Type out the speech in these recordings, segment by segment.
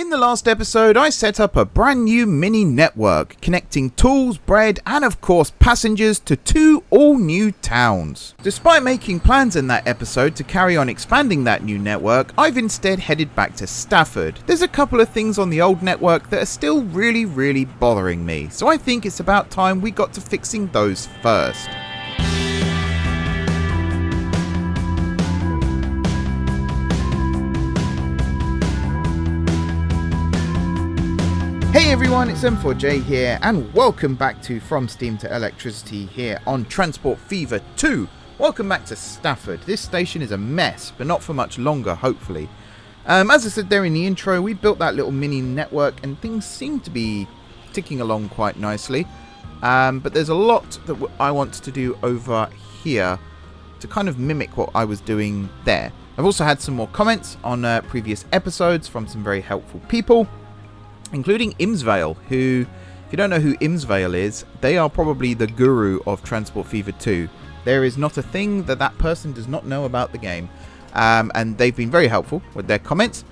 In the last episode, I set up a brand new mini network connecting tools, bread, and of course passengers to 2 all-new towns. Despite making plans in that episode to carry on expanding that new network, I've instead headed back to Stafford. There's a couple of things on the old network that are still really bothering me, so I think it's about time we got to fixing those first. Hey everyone, it's M4J here, and welcome back to From Steam to Electricity here on Transport Fever 2. Welcome back to Stafford. This station is a mess, but not for much longer, hopefully. As I said there in the intro, we built that little mini network, and things seem to be ticking along quite nicely. But there's a lot that I want to do over here to kind of mimic what I was doing there. I've also had some more comments on previous episodes from some very helpful people, including Imsvale, who, if you don't know who Imsvale is, they are probably the guru of Transport Fever 2. There is not a thing that that person does not know about the game. And they've been very helpful with their comments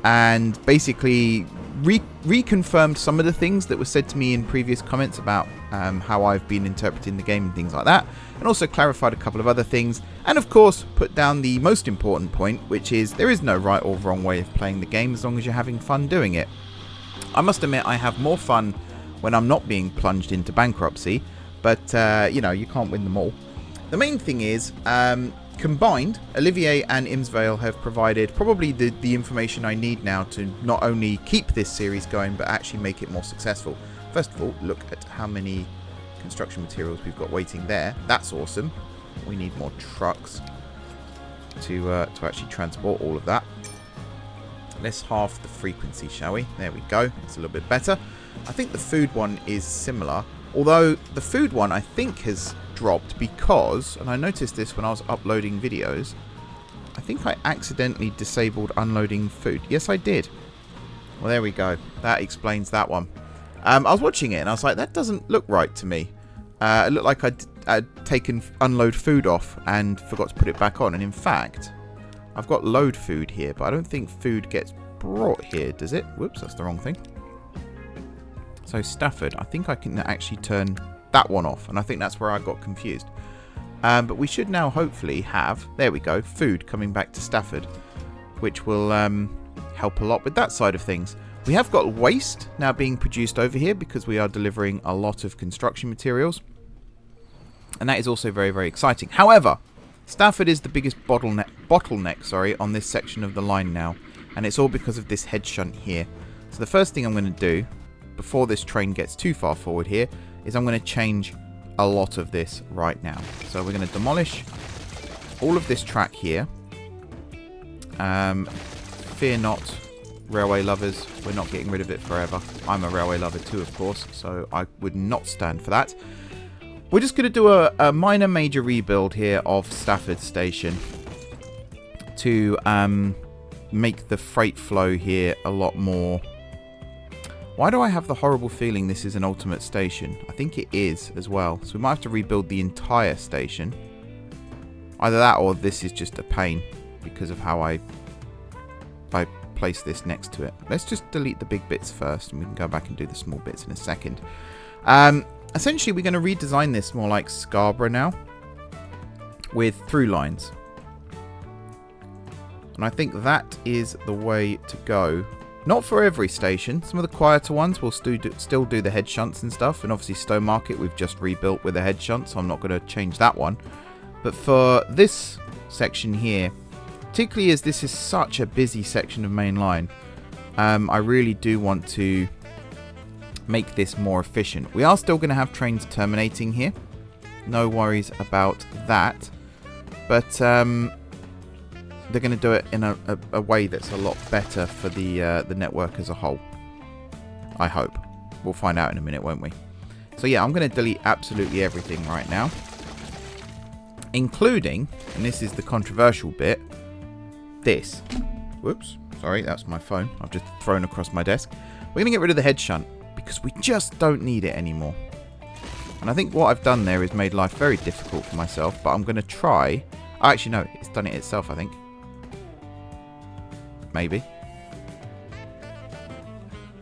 and basically reconfirmed some of the things that were said to me in previous comments about how I've been interpreting the game and things like that, and also clarified a couple of other things, and of course put down the most important point, which is there is no right or wrong way of playing the game as long as you're having fun doing it. I must admit I have more fun when I'm not being plunged into bankruptcy, but you know, you can't win them all. The main thing is, combined, Olivier and Imsvale have provided probably the information I need now to not only keep this series going, but actually make it more successful. First of all, look at how many construction materials we've got waiting there. That's awesome. We need more trucks to actually transport all of that. Let's halve the frequency, shall we? There we go. It's a little bit better. I think the food one is similar, although the food one I think has dropped because, and I noticed this when I was uploading videos, I think I accidentally disabled unloading food. Yes, I did. Well, there we go. That explains that one. I was watching it and I was like, that doesn't look right to me. It looked like I'd taken unload food off and forgot to put it back on, and in fact, I've got load food here, but I don't think food gets brought here, does it? Whoops, that's the wrong thing. So Stafford, I think I can actually turn that one off, and I think that's where I got confused. But we should now hopefully have, there we go, food coming back to Stafford, which will help a lot with that side of things. We have got waste now being produced over here because we are delivering a lot of construction materials, and that is also very exciting. However, Stafford is the biggest bottleneck on this section of the line now, and it's all because of this head shunt here. So the first thing I'm going to do before this train gets too far forward here is I'm going to change a lot of this right now. So we're going to demolish all of this track here. Fear not, railway lovers, we're not getting rid of it forever. I'm a railway lover too, of course, so I would not stand for that. We're just going to do a minor major rebuild here of Stafford Station to make the freight flow here a lot more. Why do I have the horrible feeling this is an ultimate station? I think it is as well. So we might have to rebuild the entire station. Either that or this is just a pain because of how I place this next to it. Let's just delete the big bits first, and we can go back and do the small bits in a second. Essentially, we're going to redesign this more like Scarborough now, with through lines. And I think that is the way to go. Not for every station. Some of the quieter ones will still do the head shunts and stuff. And obviously Stowmarket we've just rebuilt with a head shunt, so I'm not going to change that one. But for this section here, particularly as this is such a busy section of main line, I really do want to make this more efficient. We are still going to have trains terminating here. No worries about that. But they're going to do it in a way that's a lot better for the network as a whole. I hope. We'll find out in a minute, won't we? So yeah, I'm going to delete absolutely everything right now, including, and this is the controversial bit, this. Whoops, sorry, that's my phone. I've just thrown across my desk. We're going to get rid of the head shunt because we just don't need it anymore. And I think what I've done there is made life very difficult for myself, but I'm going to try. Oh, actually, no, it's done it itself, I think. Maybe.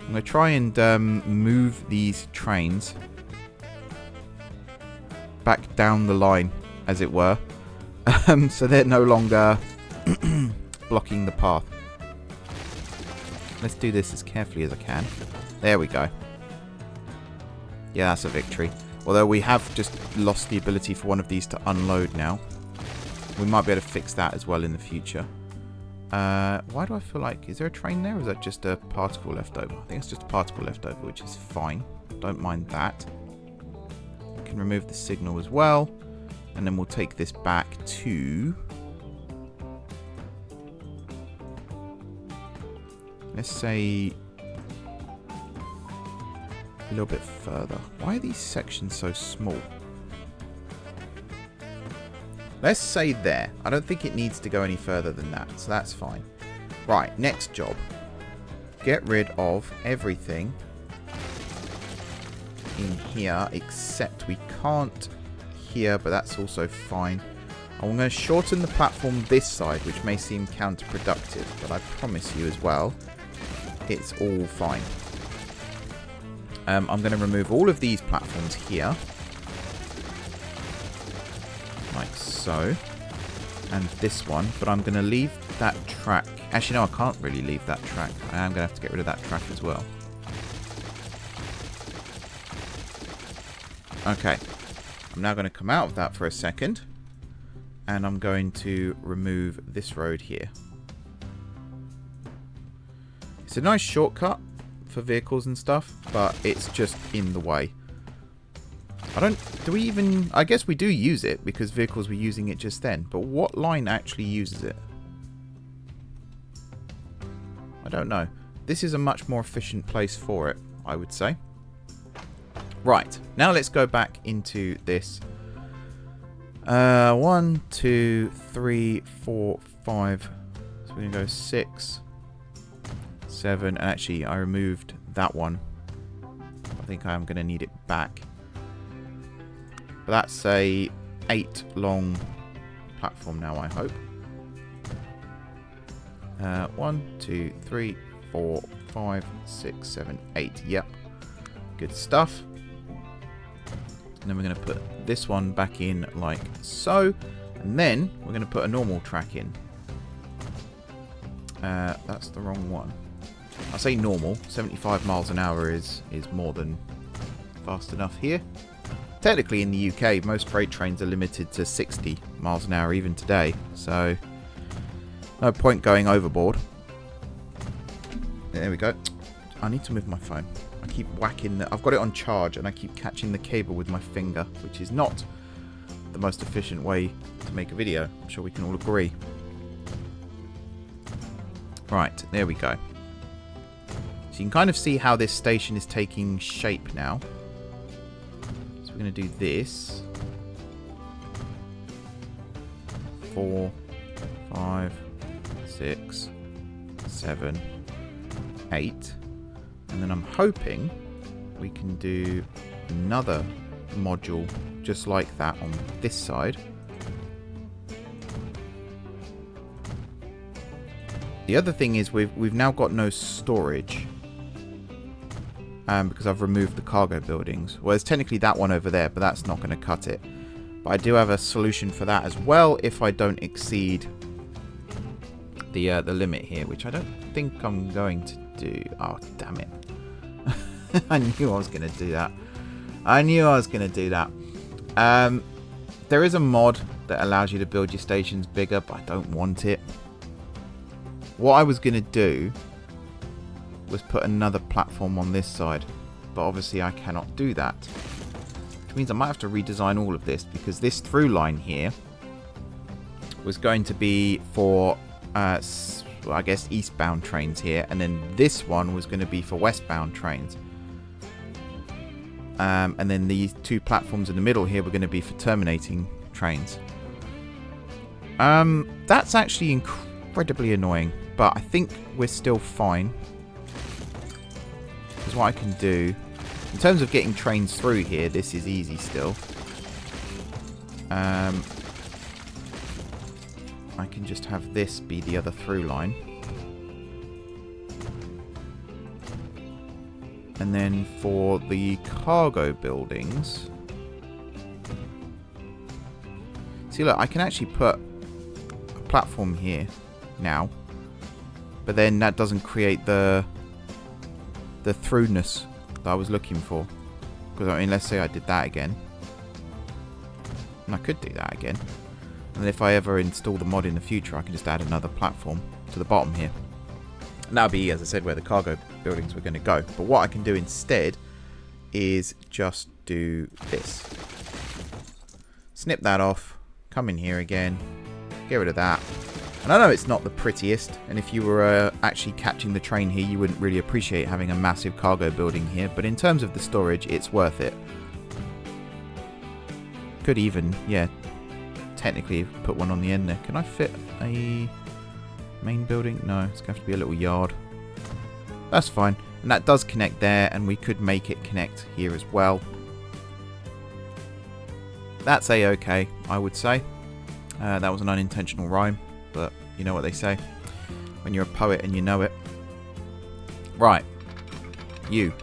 I'm going to try and move these trains back down the line, as it were, so they're no longer blocking the path. Let's do this as carefully as I can. There we go. Yeah, that's a victory. Although we have just lost the ability for one of these to unload now. We might be able to fix that as well in the future. Why do I feel like... Is there a train there, or is that just a particle left over? I think it's just a particle left over, which is fine. Don't mind that. We can remove the signal as well. And then we'll take this back to... Let's say... a little bit further. Why are these sections so small? Let's say there. I don't think it needs to go any further than that, so that's fine. Right, next job. Get rid of everything in here, except we can't here, but that's also fine. I'm going to shorten the platform this side, which may seem counterproductive, but I promise you as well, it's all fine. I'm going to remove all of these platforms here. Like so. And this one. But I'm going to leave that track. Actually, no, I can't really leave that track. I am going to have to get rid of that track as well. Okay. I'm now going to come out of that for a second. And I'm going to remove this road here. It's a nice shortcut for vehicles and stuff, but it's just in the way. Do we even... I guess we do use it because vehicles were using it just then, but what line actually uses it? I don't know. This is a much more efficient place for it, I would say. Right, now let's go back into this. 1, 2, 3, 4, 5. So we're going to go 6, 7, and actually I removed that one. I think I am going to need it back. But that's a 8 long platform now, I hope. 1, 2, 3, 4, 5, 6, 7, 8. Yep. Good stuff. And then we're going to put this one back in like so. And then we're going to put a normal track in. That's the wrong one. I say normal. 75 miles an hour is more than fast enough here. Technically in the UK, most freight trains are limited to 60 miles an hour even today. So, no point going overboard. There we go. I need to move my phone. I keep whacking I've got it on charge and I keep catching the cable with my finger, which is not the most efficient way to make a video. I'm sure we can all agree. Right, there we go. So you can kind of see how this station is taking shape now. So we're going to do this. 4, 5, 6, 7, 8. And then I'm hoping we can do another module just like that on this side. The other thing is we've now got no storage because I've removed the cargo buildings. Well, there's technically that one over there, but that's not going to cut it. But I do have a solution for that as well if I don't exceed the limit here, which I don't think I'm going to do. Oh, damn it. I knew I was going to do that. I knew I was going to do that. There is a mod that allows you to build your stations bigger, but I don't want it. What I was going to do was put another platform on this side, but obviously I cannot do that. Which means I might have to redesign all of this, because this through line here was going to be for, I guess, eastbound trains here, and then this one was going to be for westbound trains. And then these two platforms in the middle here were going to be for terminating trains. That's actually incredibly annoying, but I think we're still fine. Because what I can do, in terms of getting trains through here, this is easy still. I can just have this be the other through line. And then for the cargo buildings... See, look, I can actually put a platform here now. But then that doesn't create the throughness that I was looking for. Because, I mean, let's say I did that again. And I could do that again. And if I ever install the mod in the future, I can just add another platform to the bottom here. And that'll be, as I said, where the cargo buildings were going to go. But what I can do instead is just do this. Snip that off. Come in here again. Get rid of that. And I know it's not the prettiest. And if you were actually catching the train here, you wouldn't really appreciate having a massive cargo building here. But in terms of the storage, it's worth it. Could even, yeah, technically put one on the end there. Can I fit a main building? No, it's going to have to be a little yard. That's fine. And that does connect there, and we could make it connect here as well. That's a-okay, I would say. That was an unintentional rhyme, but you know what they say. When you're a poet and you know it. Right. You're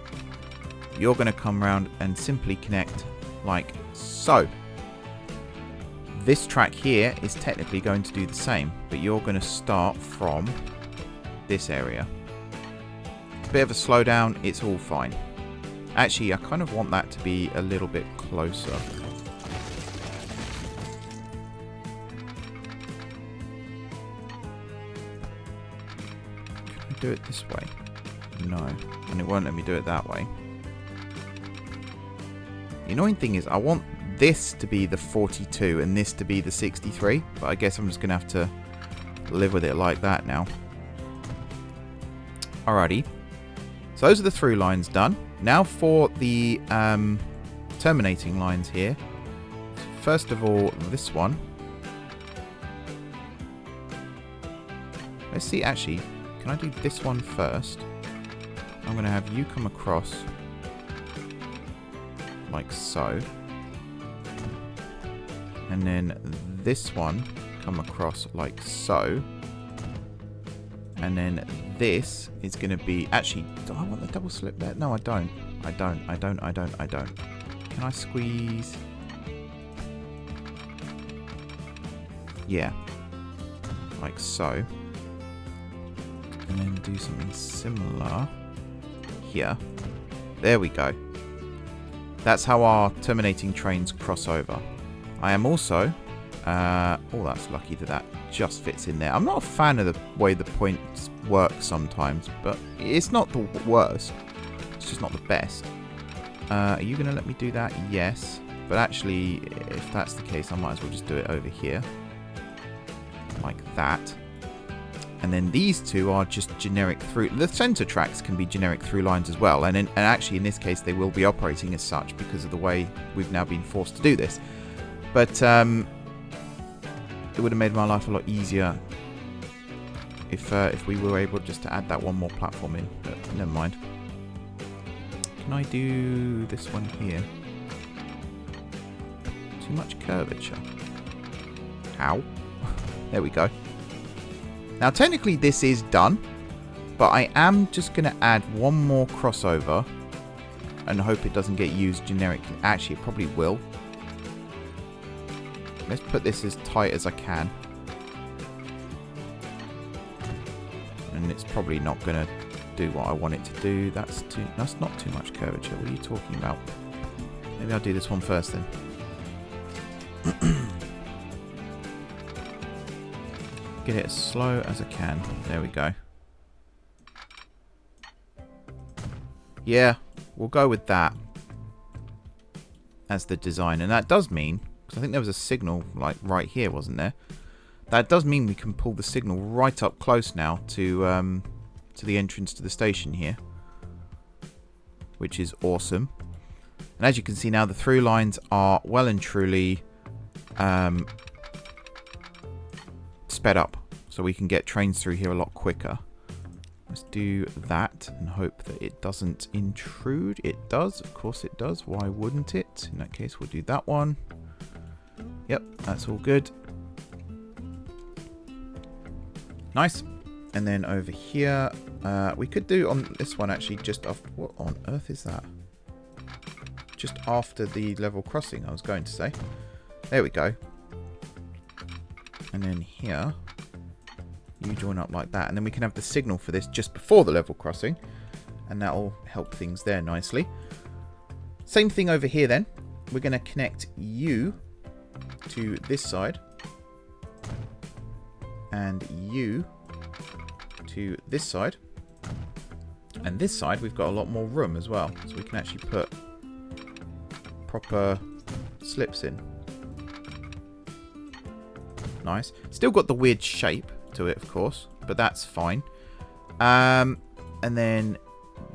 going to come round and simply connect like so. This track here is technically going to do the same, but you're going to start from this area. Bit of a slowdown, it's all fine. Actually, I kind of want that to be a little bit closer. Can I do it this way? No, and it won't let me do it that way. The annoying thing is I want this to be the 42 and this to be the 63, but I guess I'm just going to have to live with it like that now. Alrighty. So those are the through lines done. Now for the terminating lines here. First of all, this one. Let's see, actually, can I do this one first? I'm going to have you come across like so. And then this one come across like so. And then this is going to be... Actually, do I want the double slip there? No, I don't. I don't. Can I squeeze? Yeah. Like so. And then do something similar here. There we go. That's how our terminating trains cross over. I am also... oh, that's lucky that just fits in there. I'm not a fan of the way the points work sometimes, but it's not the worst. It's just not the best. Are you going to let me do that? Yes. But actually, if that's the case, I might as well just do it over here. Like that. And then these two are just generic through... The center tracks can be generic through lines as well. And actually, in this case, they will be operating as such because of the way we've now been forced to do this. But it would have made my life a lot easier if we were able just to add that one more platform in. But never mind. Can I do this one here? Too much curvature. How? There we go. Now, technically, this is done. But I am just going to add one more crossover and hope it doesn't get used generically. Actually, it probably will. Let's put this as tight as I can. And it's probably not going to do what I want it to do. That's not too much curvature. What are you talking about? Maybe I'll do this one first then. Get it as slow as I can. There we go. Yeah, we'll go with that as the design. And that does mean... I think there was a signal like right here, wasn't there? That does mean we can pull the signal right up close now to the entrance to the station here, which is awesome. And as you can see now, the through lines are well and truly sped up, so we can get trains through here a lot quicker. Let's do that and hope that it doesn't intrude. It does, of course it does. Why wouldn't it? In that case, we'll do that one. Yep, that's all good. Nice. And then over here, we could do on this one actually just off. What on earth is that? Just after the level crossing, I was going to say. There we go. And then here, you join up like that. And then we can have the signal for this just before the level crossing. And that'll help things there nicely. Same thing over here then. We're going to connect you to this side. And you to this side. And this side, we've got a lot more room as well. So we can actually put proper slips in. Nice. Still got the weird shape to it, of course, but that's fine. And then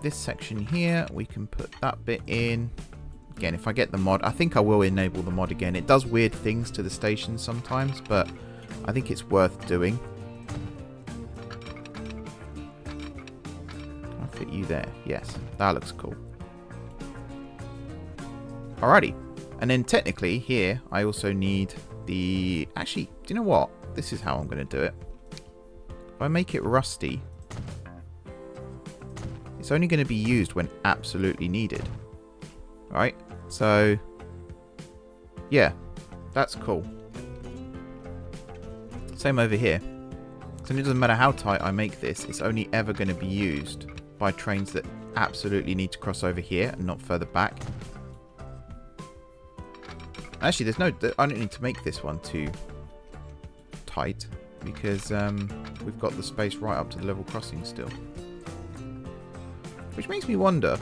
this section here, we can put that bit in. Again, if I get the mod, I think I will enable the mod again. It does weird things to the station sometimes, but I think it's worth doing. Can I fit you there? Yes, that looks cool. Alrighty. And then technically here, I also need the... Actually, do you know what? This is how I'm going to do it. If I make it rusty, it's only going to be used when absolutely needed. Right? So, yeah, that's cool. Same over here. So it doesn't matter how tight I make this, it's only ever going to be used by trains that absolutely need to cross over here and not further back. Actually, there's no... I don't need to make this one too tight because we've got the space right up to the level crossing still. Which makes me wonder,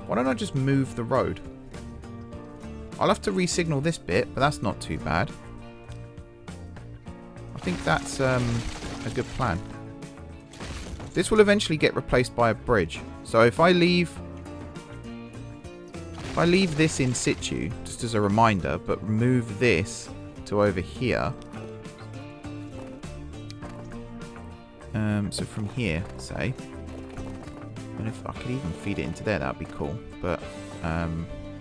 why don't I just move the road? I'll have to re-signal this bit, but that's not too bad. I think that's a good plan. This will eventually get replaced by a bridge. So if I leave this in situ, just as a reminder, but move this to over here. So from here, say, and if I could even feed it into there, that'd be cool. But I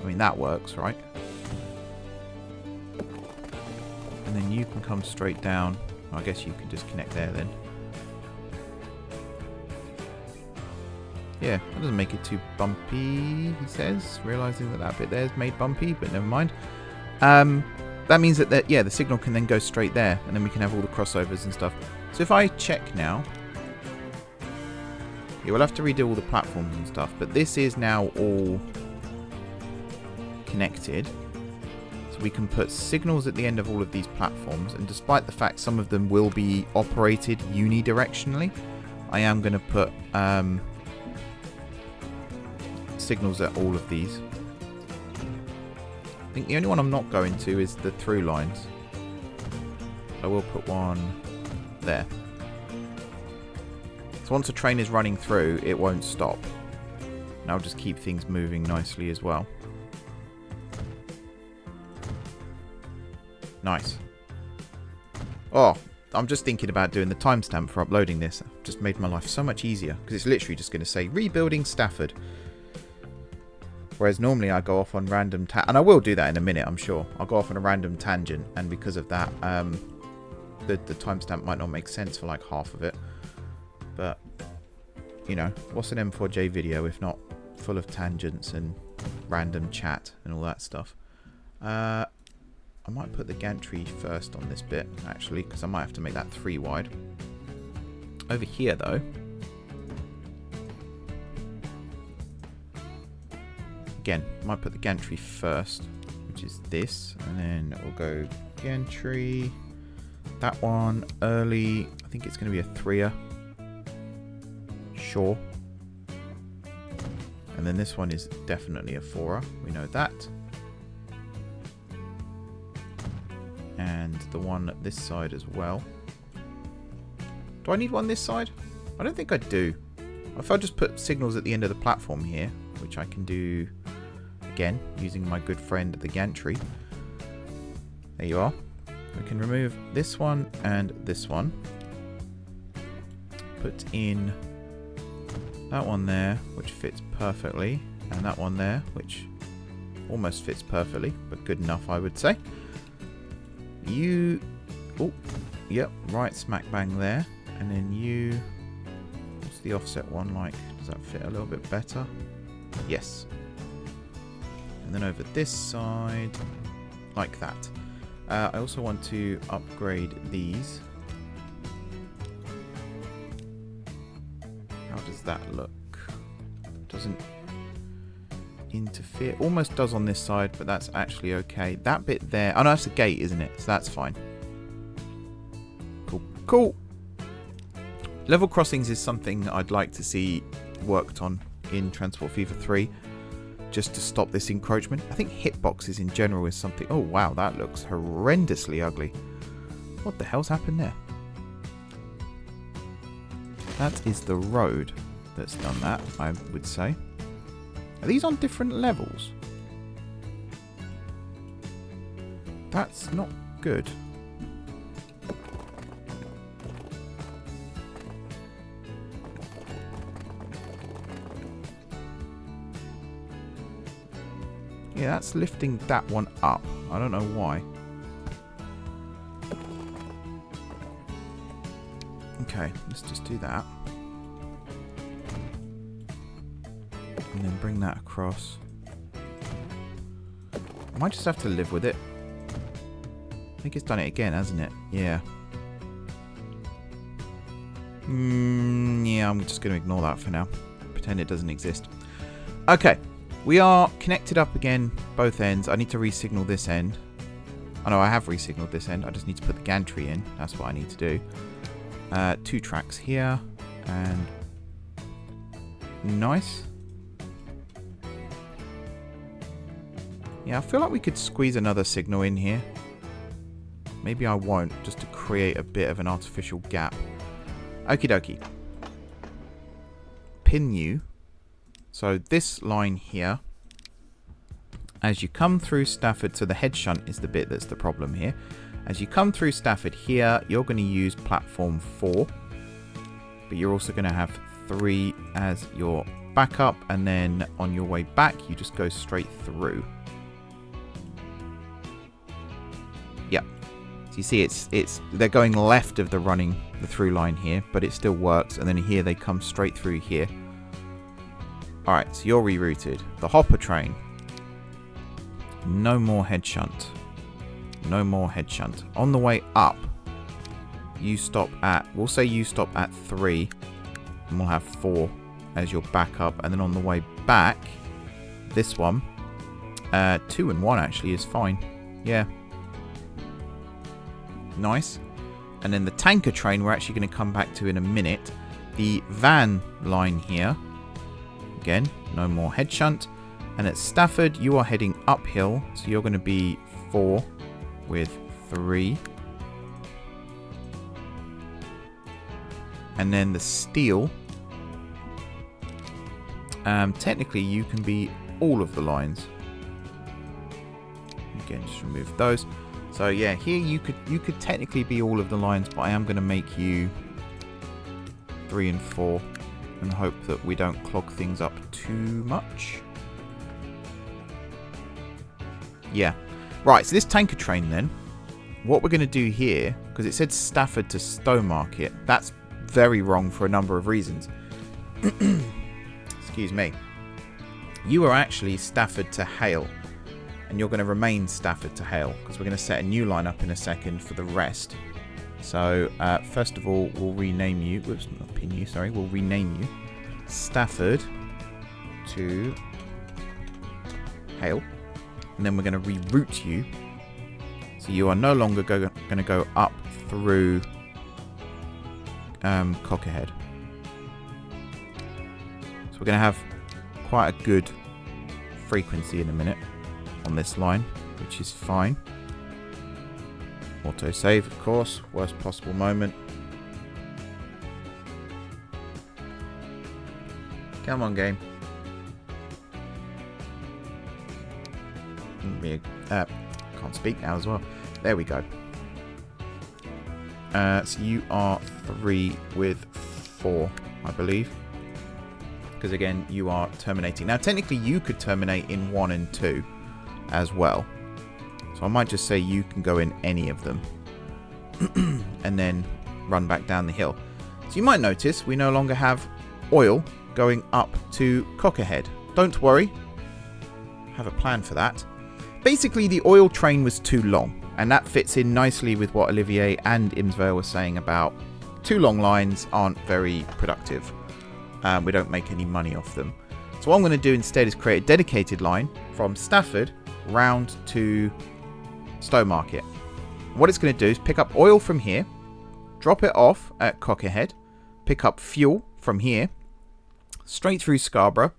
mean that works, right? And then you can come straight down. I guess you can just connect there then. Yeah, that doesn't make it too bumpy, he says, realising that that bit there is made bumpy, but never mind. That means that, yeah, the signal can then go straight there, and then we can have all the crossovers and stuff. So if I check now, yeah, we'll have to redo all the platforms and stuff, but this is now all connected. So we can put signals at the end of all of these platforms, and despite the fact some of them will be operated unidirectionally, I am going to put signals at all of these. I think the only one I'm not going to is the through lines. I will put one there. So once a train is running through, it won't stop. And I'll just keep things moving nicely as well. Nice. Oh, I'm just thinking about doing the timestamp for uploading this. I've just made my life so much easier, because it's literally just going to say rebuilding Stafford. Whereas normally I go off on random and I will do that in a minute, I'm sure. I'll go off on a random tangent, and because of that, the timestamp might not make sense for like half of it. But, you know, what's an M4J video if not full of tangents and random chat and all that stuff? I might put the gantry first on this bit, actually, because I might have to make that 3 wide. Over here, though, again, might put the gantry first, which is this, and then we'll go gantry. That one early. I think it's going to be a 3er. Sure. And then this one is definitely a 4er. We know that. And the one this side as well. Do I need one this side? I don't think I do. If I just put signals at the end of the platform here, which I can do again using my good friend the gantry. There you are. We can remove this one and this one. Put in that one there, which fits perfectly, and that one there, which almost fits perfectly, but good enough, I would say. You, oh, yep, right smack bang there, and then you the offset one like? Does that fit a little bit better? Yes. And then over this side, like that. I also want to upgrade these. How does that look? Doesn't interfere. Almost does on this side, but that's actually okay. That bit there. Oh no, that's a gate, isn't it? So that's fine. Cool. Cool. Level crossings is something I'd like to see worked on in Transport Fever 3. Just to stop this encroachment. I think hitboxes in general is something... Oh wow, that looks horrendously ugly. What the hell's happened there? That is the road that's done that, I would say. Are these on different levels? That's not good. Yeah, that's lifting that one up. I don't know why. Okay, let's just do that. And then bring that across. I might just have to live with it. I think it's done it again, hasn't it? Yeah. Yeah, I'm just going to ignore that for now. Pretend it doesn't exist. Okay. We are connected up again, both ends. I need to re-signal this end. Oh no, I have re-signaled this end. I just need to put the gantry in. That's what I need to do. 2 tracks here. And... nice. Yeah, I feel like we could squeeze another signal in here. Maybe I won't, just to create a bit of an artificial gap. Okie dokie. Pin you. So this line here, as you come through Stafford, so the head shunt is the bit that's the problem here. As you come through Stafford here, you're going to use platform 4, but you're also going to have 3 as your backup, and then on your way back, you just go straight through. Yep. So you see, they're going left of the through line here, but it still works, and then here they come straight through here. Alright, so you're rerouted. The hopper train. No more head shunt. No more head shunt. On the way up, you stop at... We'll say you stop at 3. And we'll have 4 as your backup. And then on the way back, this one. 2 and 1 actually is fine. Yeah. Nice. And then the tanker train we're actually going to come back to in a minute. The van line here. Again, no more head shunt. And at Stafford, you are heading uphill. So you're going to be 4 with 3. And then the steel. Technically, you can be all of the lines. Again, just remove those. So yeah, here you could technically be all of the lines, but I am going to make you 3 and 4. And hope that we don't clog things up too much. Yeah. Right, so this tanker train then, what we're going to do here, because it said Stafford to Stowmarket, that's very wrong for a number of reasons. Excuse me. You are actually Stafford to Hale, and you're going to remain Stafford to Hale, because we're going to set a new line up in a second for the rest. So, first of all, we'll rename you. Whoops, not pin you, sorry. We'll rename you Stafford to Hale. And then we're going to reroute you. So you are no longer going to go up through Cockerhead. So we're going to have quite a good frequency in a minute on this line, which is fine. Autosave, of course. Worst possible moment. Come on, game. Can't speak now as well. There we go. So you are 3 with 4, I believe. Because again, you are terminating. Now, technically, you could terminate in 1 and 2 as well. So I might just say you can go in any of them. And then run back down the hill. So you might notice we no longer have oil going up to Cockerhead. Don't worry, I have a plan for that. Basically, the oil train was too long, and that fits in nicely with what Olivier and Imsvale were saying about too long lines aren't very productive. We don't make any money off them. So what I'm going to do instead is create a dedicated line from Stafford round to Stowmarket. What it's going to do is pick up oil from here, drop it off at Cockerhead, pick up fuel from here, straight through Scarborough,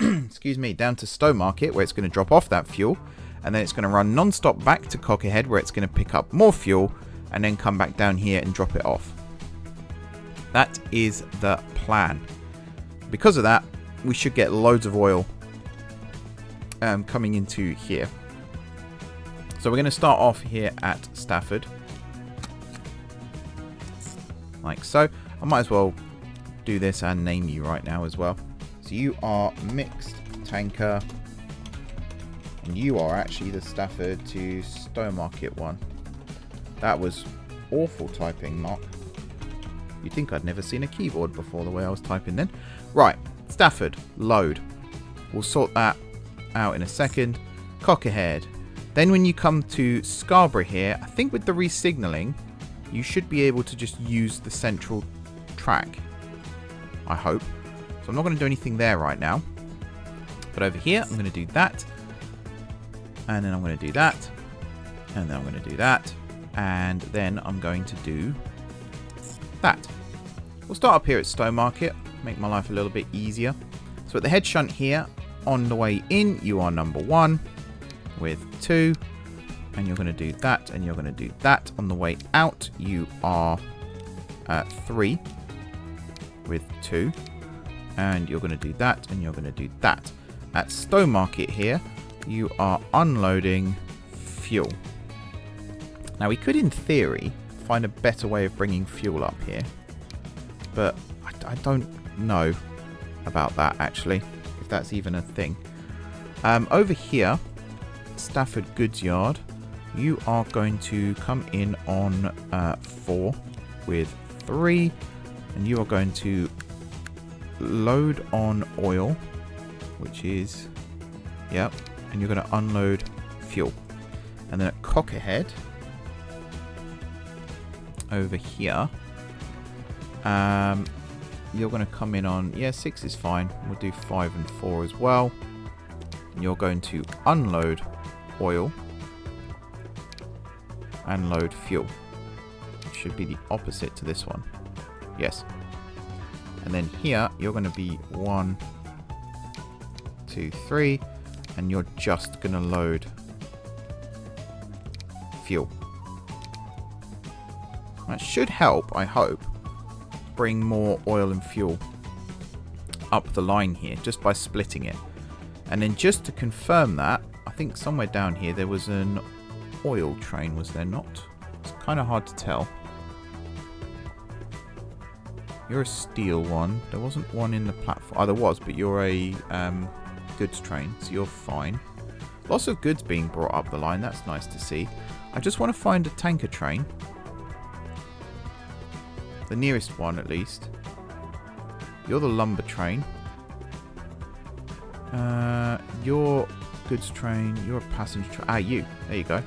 excuse me, down to Stowmarket, where it's going to drop off that fuel, and then it's going to run non-stop back to Cockerhead, where it's going to pick up more fuel, and then come back down here and drop it off. That is the plan. Because of that, we should get loads of oil coming into here. So we're going to start off here at Stafford, like so. I might as well do this and name you right now as well. So you are mixed tanker, and you are actually the Stafford to Stowmarket one. That was awful typing, Mark. You'd think I'd never seen a keyboard before the way I was typing then. Right, Stafford, load. We'll sort that out in a second. Cockerhead. Then when you come to Scarborough here, I think with the re-signalling, you should be able to just use the central track. I hope. So I'm not going to do anything there right now. But over here, I'm going to do that. And then I'm going to do that. And then I'm going to do that. And then I'm going to do that. We'll start up here at Stowmarket. Make my life a little bit easier. So at the head shunt here, on the way in, you are number 1 with 2. And you're going to do that. And you're going to do that. On the way out, you are 3 with 2. And you're going to do that. And you're going to do that. At Stowmarket here, you are unloading fuel. Now, we could, in theory, find a better way of bringing fuel up here. But I don't know about that, actually, if that's even a thing. Over here, Stafford Goods Yard, you are going to come in on 4 with 3. And you are going to load on oil, which is, yep, and you're going to unload fuel. And then at Cockerhead, over here, you're going to come in on, yeah, 6 is fine. We'll do 5 and 4 as well. And you're going to unload oil and load fuel. It should be the opposite to this one. Yes. And then here, you're going to be 1, 2, 3, and you're just going to load fuel. That should help, I hope, bring more oil and fuel up the line here, just by splitting it. And then just to confirm that, I think somewhere down here there was an oil train, was there not? It's kind of hard to tell. You're a steel one. There wasn't one in the platform. Oh, there was, but you're a goods train, so you're fine. Lots of goods being brought up the line. That's nice to see. I just want to find a tanker train. The nearest one, at least. You're the lumber train. Your goods train. You're a passenger train. Ah, you. There you go.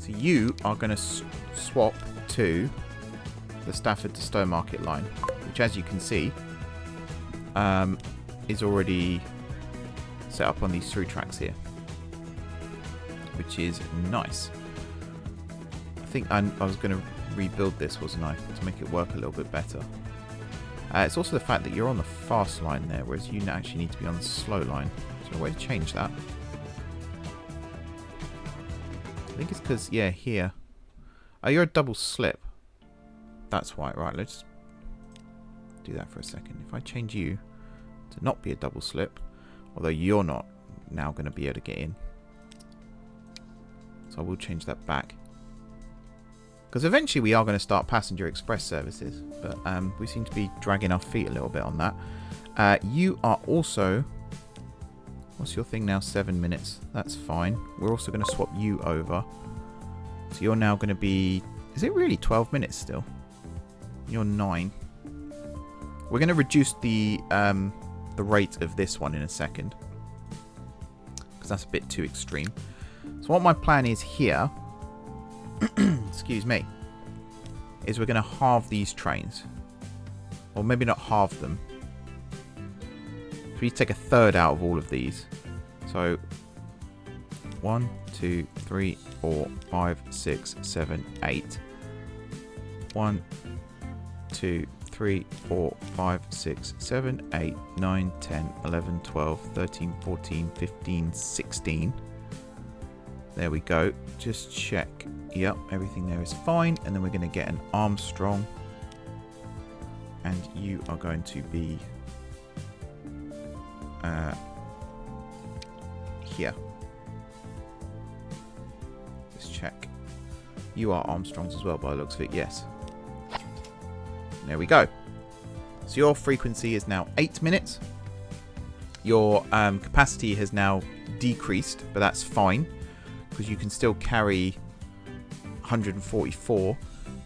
So you are going to swap to the Stafford to Stowmarket line, which, as you can see, is already set up on these through tracks here, which is nice. I think I was going to rebuild this, wasn't I, to make it work a little bit better. It's also the fact that you're on the fast line there, whereas you actually need to be on the slow line. Is there a way to change that? I think it's because, yeah, here. Oh, you're a double slip. That's why. Right, let's do that for a second. If I change you to not be a double slip, although you're not now going to be able to get in. So I will change that back. Because eventually we are going to start passenger express services. But we seem to be dragging our feet a little bit on that. You are also... What's your thing now? 7 minutes. That's fine. We're also going to swap you over. So you're now going to be... Is it really 12 minutes still? You're 9. We're going to reduce the rate of this one in a second, because that's a bit too extreme. So what my plan is here, excuse me, is we're going to halve these trains. Or maybe not halve them. So we take a third out of all of these. So 1, 2, 3, 4, 5, 6, 7, 8. 1, 2, 3, 4, 5, 6, 7, 8, 9, 10, 11, 12, 13, 14, 15, 16. There we go. Just check. Yep, everything there is fine. And then we're going to get an Armstrong. And you are going to be here. Just check. You are Armstrongs as well by the looks of it. Yes. There we go. So your frequency is now 8 minutes. Your capacity has now decreased, but that's fine because you can still carry 144.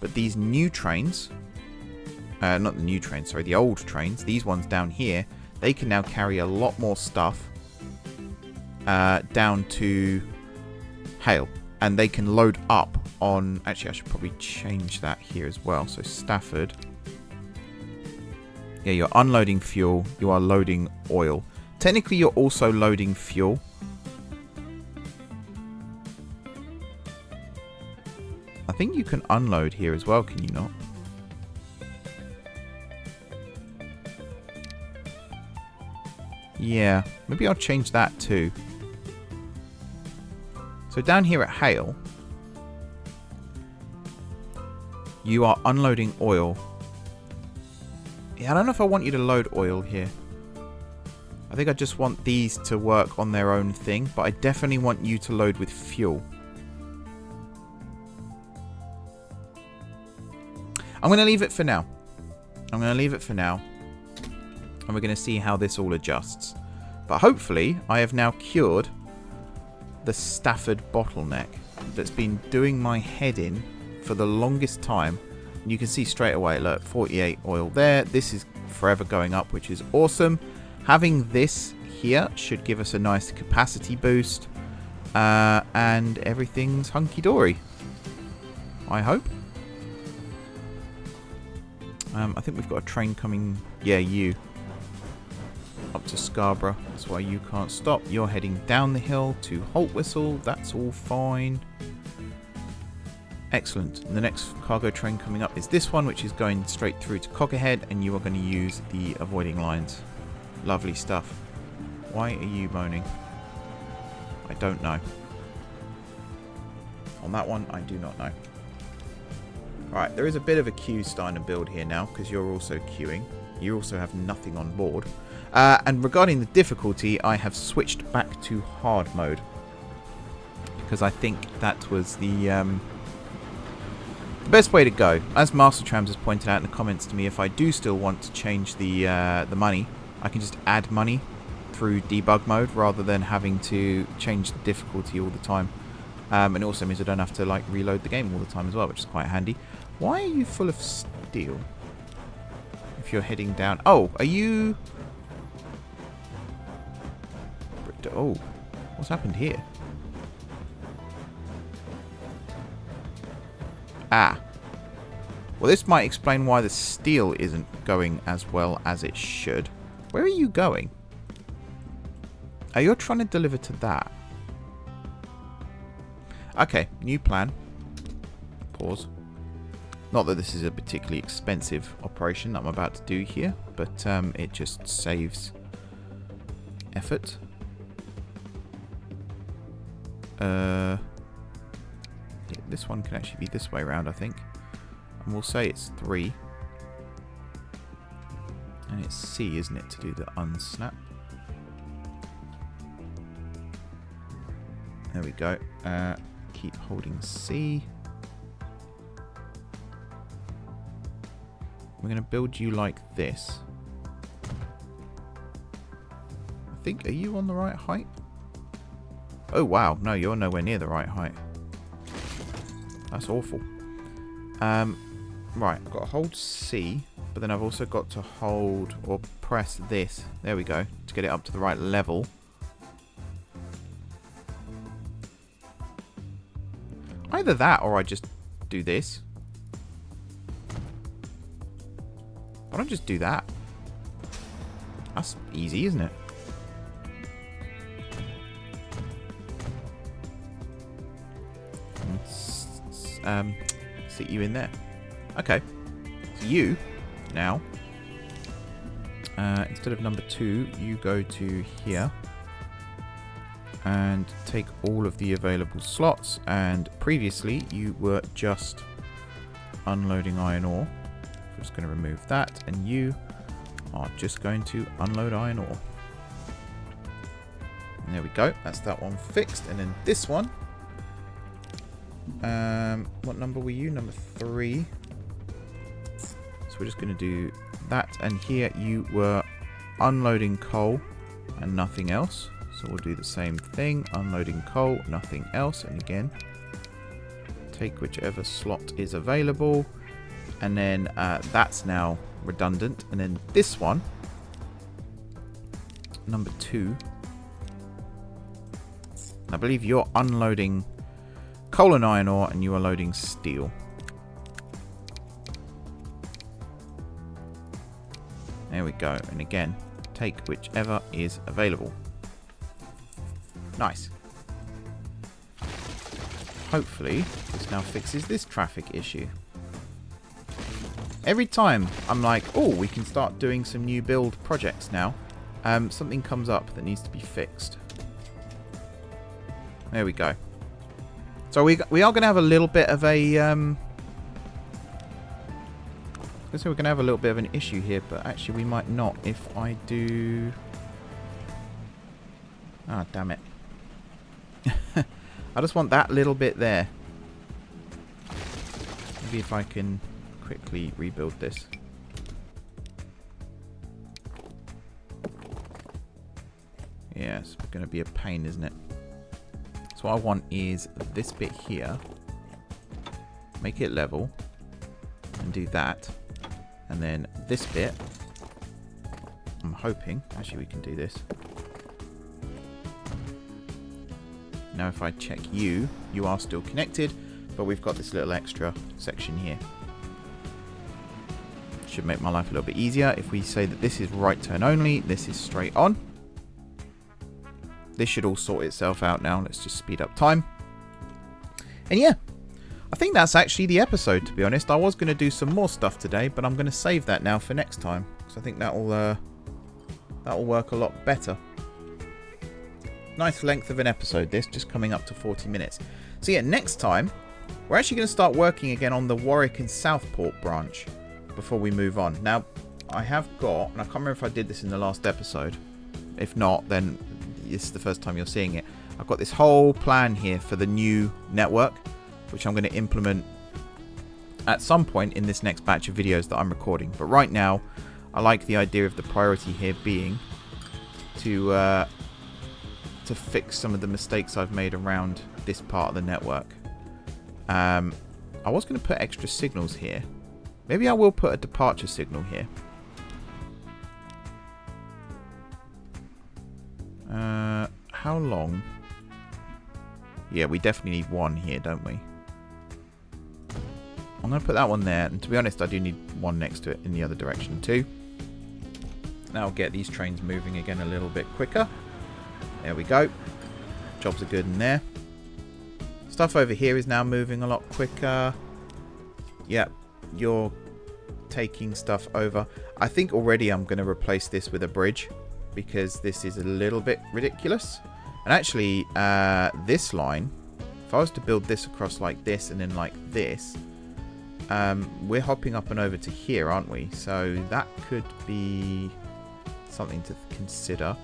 But these new trains, not the new trains, sorry, the old trains, these ones down here, they can now carry a lot more stuff down to Hale. And they can load up on... Actually, I should probably change that here as well. So Stafford. Yeah, you're unloading fuel. You are loading oil. Technically, you're also loading fuel. I think you can unload here as well, can you not? Yeah, maybe I'll change that too. So down here at Hale, you are unloading oil. Yeah, I don't know if I want you to load oil here. I think I just want these to work on their own thing, but I definitely want you to load with fuel. I'm going to leave it for now. And we're going to see how this all adjusts. But hopefully, I have now cured the Stafford bottleneck that's been doing my head in for the longest time. And you can see straight away, look, 48 oil there. This is forever going up, which is awesome. Having this here should give us a nice capacity boost. And everything's hunky-dory. I hope. I think we've got a train coming. Yeah, you. Up to Scarborough. That's why you can't stop. You're heading down the hill to Holt Whistle. That's all fine. Excellent. And the next cargo train coming up is this one, which is going straight through to Cockerhead, and you are going to use the avoiding lines. Lovely stuff. Why are you moaning? I don't know. On that one, I do not know. Right, there is a bit of a queue starting to build here now, because you're also queuing. You also have nothing on board. And regarding the difficulty, I have switched back to hard mode. Because I think that was the best way to go. As Master Trams has pointed out in the comments to me, if I do still want to change the money, I can just add money through debug mode rather than having to change the difficulty all the time. And it also means I don't have to like reload the game all the time as well, which is quite handy. Why are you full of steel? If you're heading down... Oh, are you... Oh, what's happened here? Ah. Well, this might explain why the steel isn't going as well as it should. Where are you going? Oh, you're trying to deliver to that. Okay, new plan. Pause. Not that this is a particularly expensive operation that I'm about to do here, but it just saves effort. Yeah, this one can actually be this way around, I think. And we'll say it's 3. And it's C, isn't it, to do the unsnap. There we go. Keep holding C. We're going to build you like this. I think, are you on the right height? Oh, wow. No, you're nowhere near the right height. That's awful. Right, I've got to hold C But then I've also got to hold or press this. There we go. To get it up to the right level. Either that or I just do this. Why don't I just do that? That's easy, isn't it? Sit you in there. Okay. So you, now, instead of number 2, you go to here. And take all of the available slots. And previously, you were just unloading iron ore. We're just going to remove that. And you are just going to unload iron ore. And there we go. That's that one fixed. And then this one. What number were you? Number 3. So we're just going to do that. And here you were unloading coal and nothing else. So we'll do the same thing. Unloading coal, nothing else. And again, take whichever slot is available. And then that's now redundant. And then this one, number 2. I believe you're unloading coal and iron ore, and you are loading steel. There we go. And again, take whichever is available. Nice. Hopefully, this now fixes this traffic issue. Every time I'm like, oh, we can start doing some new build projects now, something comes up that needs to be fixed. There we go. So we are going to have a little bit of a... I guess we're going to have a little bit of an issue here, but actually we might not if I do... Ah, damn it. I just want that little bit there. Maybe if I can quickly rebuild this. Yeah, it's going to be a pain, isn't it? So what I want is this bit here. Make it level. And do that. And then this bit. I'm hoping. Actually, we can do this. Now if I check you, you are still connected, but we've got this little extra section here. Should make my life a little bit easier. If we say that this is right turn only, this is straight on. This should all sort itself out now. Let's just speed up time. And yeah, I think that's actually the episode, to be honest. I was going to do some more stuff today, but I'm going to save that now for next time, because I think that'll work a lot better. Nice length of an episode, this, just coming up to 40 minutes. So yeah, next time, we're actually going to start working again on the Warwick and Southport branch before we move on. Now, I have got, and I can't remember if I did this in the last episode. If not, then this is the first time you're seeing it. I've got this whole plan here for the new network, which I'm going to implement at some point in this next batch of videos that I'm recording. But right now, I like the idea of the priority here being to fix some of the mistakes I've made around this part of the network. I was going to put extra signals here. Maybe I will put a departure signal here. How long? Yeah, we definitely need one here, don't we? I'm going to put that one there. And to be honest, I do need one next to it in the other direction too. Now I'll get these trains moving again a little bit quicker. There we go. Jobs are good in there. Stuff over here is now moving a lot quicker. Yep, you're taking stuff over. I think already I'm going to replace this with a bridge, because this is a little bit ridiculous. And actually, this line, if I was to build this across like this and then like this, we're hopping up and over to here, aren't we? So that could be something to consider.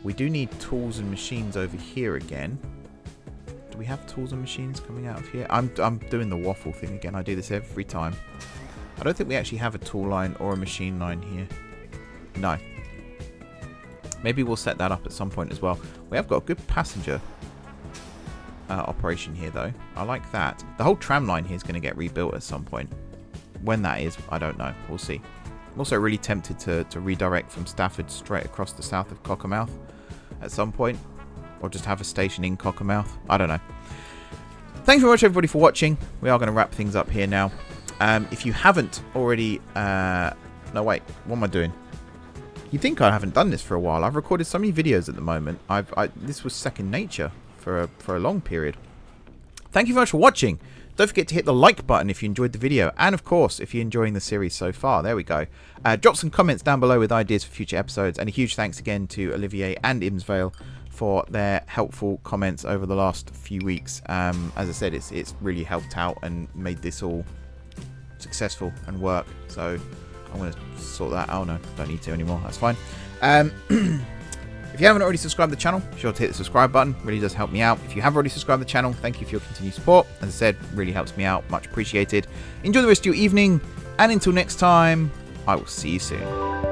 We do need tools and machines over here again. Do we have tools and machines coming out of here? I'm doing the waffle thing again. I do this every time. I don't think we actually have a tool line or a machine line here. No. Maybe we'll set that up at some point as well. We have got a good passenger operation here, though. I like that. The whole tram line here is going to get rebuilt at some point. When that is, I don't know. We'll see. I'm also really tempted to redirect from Stafford straight across the south of Cockermouth at some point. Or just have a station in Cockermouth. I don't know. Thanks very much, everybody, for watching. We are going to wrap things up here now. If you haven't already... no, wait. What am I doing? You think I haven't done this for a while. I've recorded so many videos at the moment. This was second nature for a long period. Thank you very much for watching. Don't forget to hit the like button if you enjoyed the video. And, of course, if you're enjoying the series so far. There we go. Drop some comments down below with ideas for future episodes. And a huge thanks again to Olivier and Imsvale for their helpful comments over the last few weeks. As I said, it's really helped out and made this all successful and work. So I'm going to sort that out. Oh, no, don't need to anymore. That's fine. If you haven't already subscribed to the channel, be sure to hit the subscribe button. Really does help me out. If you have already subscribed to the channel, thank you for your continued support. As I said, really helps me out. Much appreciated. Enjoy the rest of your evening. And until next time, I will see you soon.